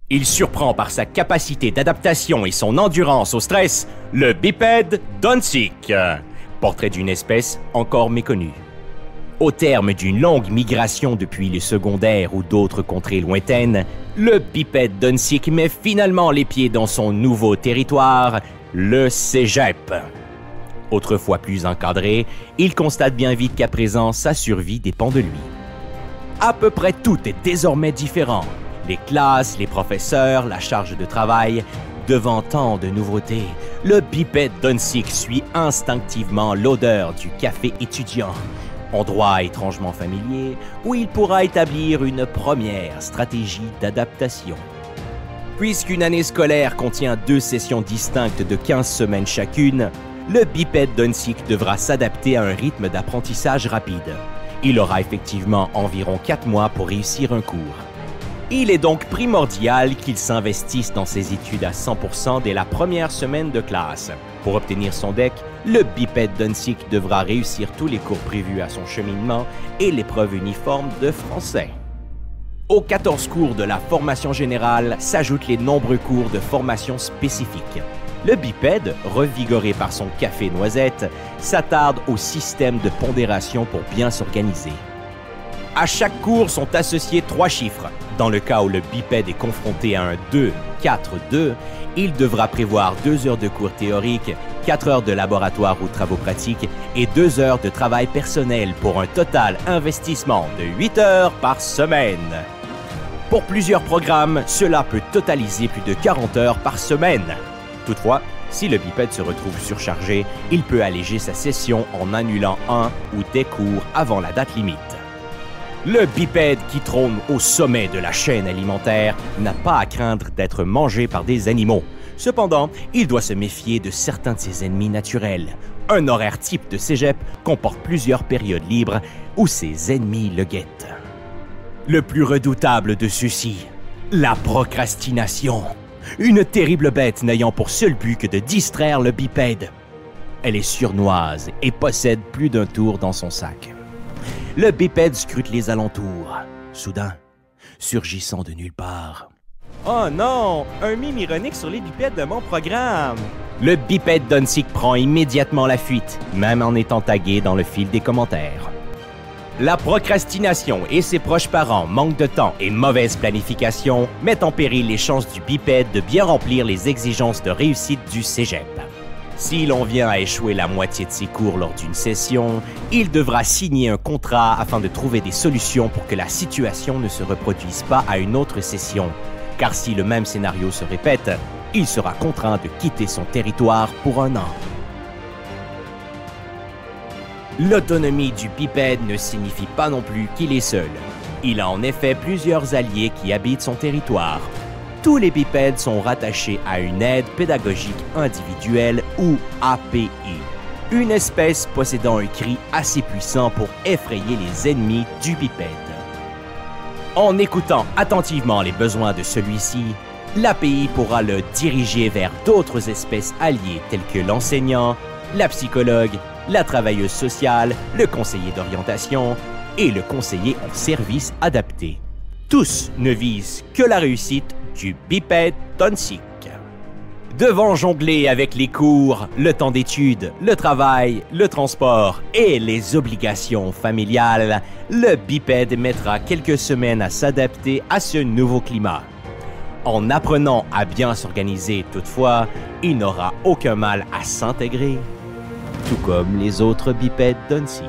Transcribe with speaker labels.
Speaker 1: Il surprend par sa capacité d'adaptation et son endurance au stress le bipède Donsik, portrait d'une espèce encore méconnue. Au terme d'une longue migration depuis le secondaire ou d'autres contrées lointaines, le bipède Donsik met finalement les pieds dans son nouveau territoire, le cégep. Autrefois plus encadré, il constate bien vite qu'à présent, sa survie dépend de lui. À peu près tout est désormais différent. Les classes, les professeurs, la charge de travail. Devant tant de nouveautés, le bipède Donsik suit instinctivement l'odeur du café étudiant, endroit étrangement familier où il pourra établir une première stratégie d'adaptation. Puisqu'une année scolaire contient 2 sessions distinctes de 15 semaines chacune, le bipède Donsik devra s'adapter à un rythme d'apprentissage rapide. Il aura effectivement environ 4 mois pour réussir un cours. Il est donc primordial qu'il s'investisse dans ses études à 100% dès la première semaine de classe. Pour obtenir son DEC, le bipède Donsik devra réussir tous les cours prévus à son cheminement et l'épreuve uniforme de français. Aux 14 cours de la formation générale s'ajoutent les nombreux cours de formation spécifique. Le bipède, revigoré par son café noisette, s'attarde au système de pondération pour bien s'organiser. À chaque cours sont associés 3 chiffres. Dans le cas où le bipède est confronté à un 2, 4, 2, il devra prévoir 2 heures de cours théoriques, 4 heures de laboratoire ou travaux pratiques et 2 heures de travail personnel pour un total investissement de 8 heures par semaine. Pour plusieurs programmes, cela peut totaliser plus de 40 heures par semaine. Toutefois, si le bipède se retrouve surchargé, il peut alléger sa session en annulant un ou des cours avant la date limite. Le bipède qui trône au sommet de la chaîne alimentaire n'a pas à craindre d'être mangé par des animaux. Cependant, il doit se méfier de certains de ses ennemis naturels. Un horaire type de cégep comporte plusieurs périodes libres où ses ennemis le guettent. Le plus redoutable de ceux-ci, la procrastination. Une terrible bête n'ayant pour seul but que de distraire le bipède. Elle est sournoise et possède plus d'un tour dans son sac. Le bipède scrute les alentours, soudain, surgissant de nulle part. Oh non! Un mime ironique sur les bipèdes de mon programme! Le bipède Donsik prend immédiatement la fuite, même en étant tagué dans le fil des commentaires. La procrastination et ses proches parents, manque de temps et mauvaise planification mettent en péril les chances du bipède de bien remplir les exigences de réussite du cégep. Si l'on vient à échouer la moitié de ses cours lors d'une session, il devra signer un contrat afin de trouver des solutions pour que la situation ne se reproduise pas à une autre session. Car si le même scénario se répète, il sera contraint de quitter son territoire pour 1 an. L'autonomie du bipède ne signifie pas non plus qu'il est seul. Il a en effet plusieurs alliés qui habitent son territoire. Tous les bipèdes sont rattachés à une aide pédagogique individuelle ou API, une espèce possédant un cri assez puissant pour effrayer les ennemis du bipède. En écoutant attentivement les besoins de celui-ci, l'API pourra le diriger vers d'autres espèces alliées telles que l'enseignant, la psychologue, la travailleuse sociale, le conseiller d'orientation et le conseiller en service adapté. Tous ne visent que la réussite du bipède Donsik. Devant jongler avec les cours, le temps d'études, le travail, le transport et les obligations familiales, le bipède mettra quelques semaines à s'adapter à ce nouveau climat. En apprenant à bien s'organiser toutefois, il n'aura aucun mal à s'intégrer, tout comme les autres bipèdes Donsik.